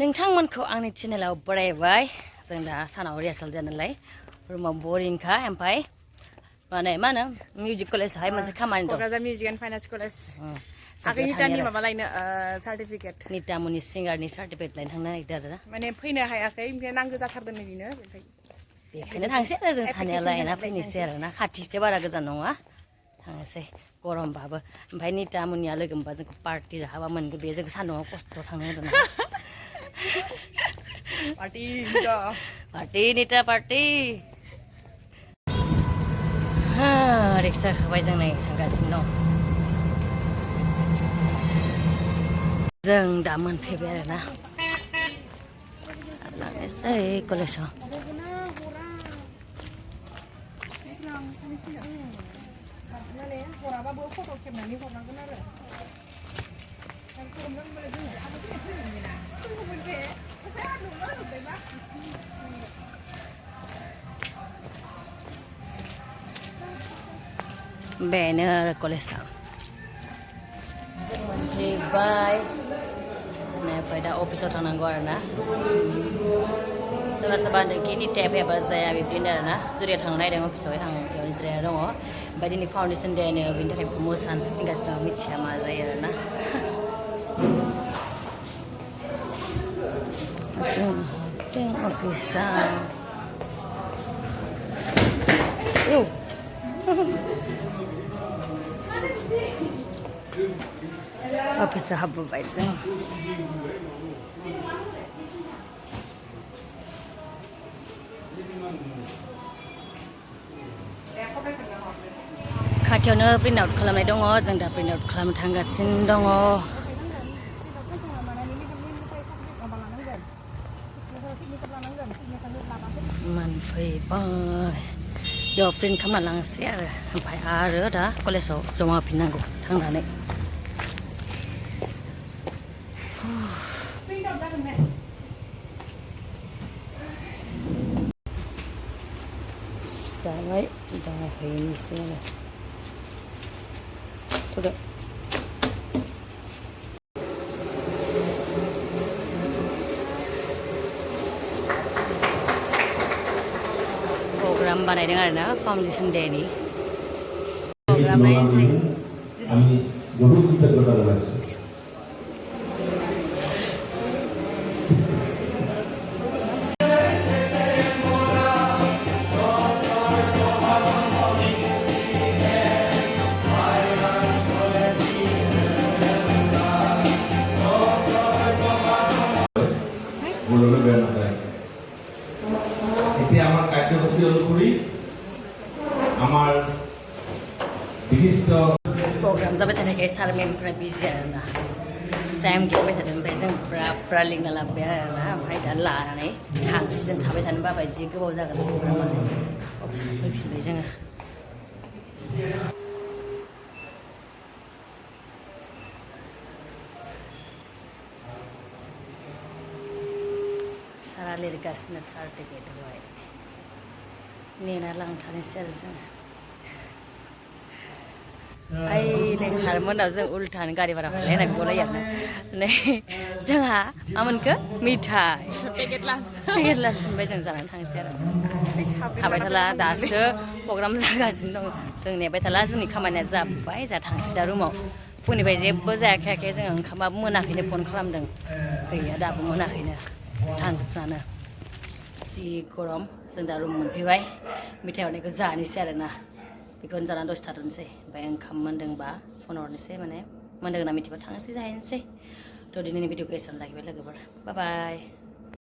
नोंथांमोनखौ आंनि चेनेलाव बरायबाय जों दा सानाव रिहार्सेल जानायलाय रुमाव बरिंखा ओमफ्राय माने मा होनो मिउजिक कलेजावहाय मोनसे खामानि दं Kokrajhar music and fine arts college आगैनिटानि माबा लायनो सार्टिफिकेट नितामुनि सिंगारनि सार्टिफिकेट लायनो थांनो नागिरदों आरो ना माने फैनो हायाखै ओमफ्राय नांगौ जाथारदों बिदिनो बेखायनो थांसै आरो जों सानैया लायना फैनोसै आरो ना खाथिसो बारा गोजान नङा थांनोसै गरमबाबो ओमफ्राय नितामुनिया लोगो मोनबा जोंखौ पार्टि जाहाबा मोनगोन बे जोंखौ सान्दुङाव खस्थ' थांनो होदों ना पार्टी निता पार्टी रिक्सा खाबाय जों नै थांगासिनो दं जों दा मोनफैबाय आरो ना लांनोसै कलेजाव बेनो आरो कलेजा जों मोनफैबाय ओमफ्राय दा अफिसाव थांनांगौ आरो ना सोरबा सोरबा होनदोंखि निताया फैयाबा जाया बिब्दिनो आरो ना जुरिया थांनो नागिरदों अफिसावहाय आं बेयावनो जिरायना दङ ओमफ्राय दिनै फाउन्डेसन डेनो बेनि थाखाय मोसानो गिदिंगासिनो दङ मिथिया मा जायो आरो ना जों हाबदों अफिसाव अफिसाव हाबबोबाय जों खाथियावनो प्रिन्ट आउट खालामनाय दङ जों दा प्रिन्ट आउट खालामनो थांगासिनो दङ मोनफैबाय बेयाव प्रिन्ट खालामना लांसै आरो ओमफ्राय आरो दा कलेजाव जमा होफिननांगौ थांनानै जाबाय दा हैनोसै आरो थ'दो प्रग्राम बानायदों आरो ना फाउन्डेसन डेनि प्रग्राम नायनोसै আমার কার্যসূচি অনুসরি আমার বিশিষ্ট प्रग्राम जाबाय थानायखाय सार मेमफोरा बिजि आरोना टाइम गैयाबाय थादों ओमफ्राय जों फुरा लिंना लाबोबाय आरोना ओमफ्राय दा लानानै थांसै जों थाबाय थानो बाबाय जि गोबाव जागोन प्रग्रामाहाय अफिसाव फैफिनबाय जोङो सारा लिरगासिनो सार्टिफिकेटआवहाय नेना लांथारनोसै आरो जोङो ओइ नै सारमोनाव जों उल्थानो गारि भारा हरलायना बिबावलायो आरोना नै जोंहा मा मोनखो मिथाइ पेकेट लान्च मोनबाय जों जानानै थांसै आरो थाबाय थाला दासो प्रग्राम जागासिनो दं जों नेबाय थाला जोंनि खामानिया जाबाय जा थांसै दा रुमाव फुंनिफ्राय जेबो जायाखै जोङो ओंखामाबो मोनाखैनो फन खालामदों गैया दाबो मोनाखैनो सानजौफुनानो जि गरम जों दा रुम मोनफैबाय मिथाइ हरनायखौ जानोसै आरोना बेखौनो जानानै दसे थाथ'नोसै ओमफ्राय ओंखाम मोन्दोंबा फन हरनोसै माने मोन्दों होनना मिथिबा थांनोसै जाहैनोसै थ' दिनैनि भिडिअखौ एसेयावनो लाखिबाय लोगोफोर बाय बाय